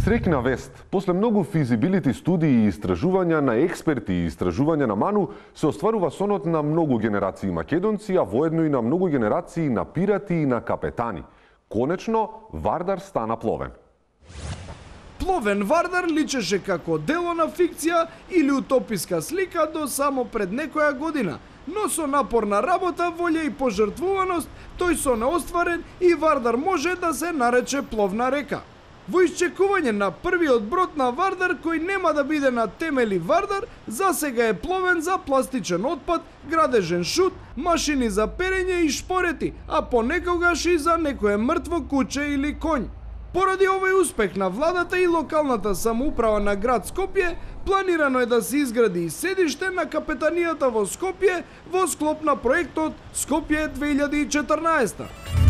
Среќна вест, после многу физибилити студии и истражувања на експерти и истражувања на Ману, се остварува сонот на многу генерации македонци, а воедно и на многу генерации на пирати и на капетани. Конечно, Вардар стана пловен. Пловен Вардар личеше како дело на фикција или утописка слика до само пред некоја година, но со напорна работа, волја и пожртвуваност, тој со неостварен и Вардар може да се нарече пловна река. Во исчекување на првиот брод на Вардар, кој нема да биде на темели Вардар, засега е пловен за пластичен отпад, градежен шут, машини за перење и шпорети, а понекогаш и за некое мртво куче или конј. Поради овој успех на владата и локалната самоуправа на град Скопје, планирано е да се изгради и седиште на капетанијата во Скопје во склоп на проектот Скопје 2014.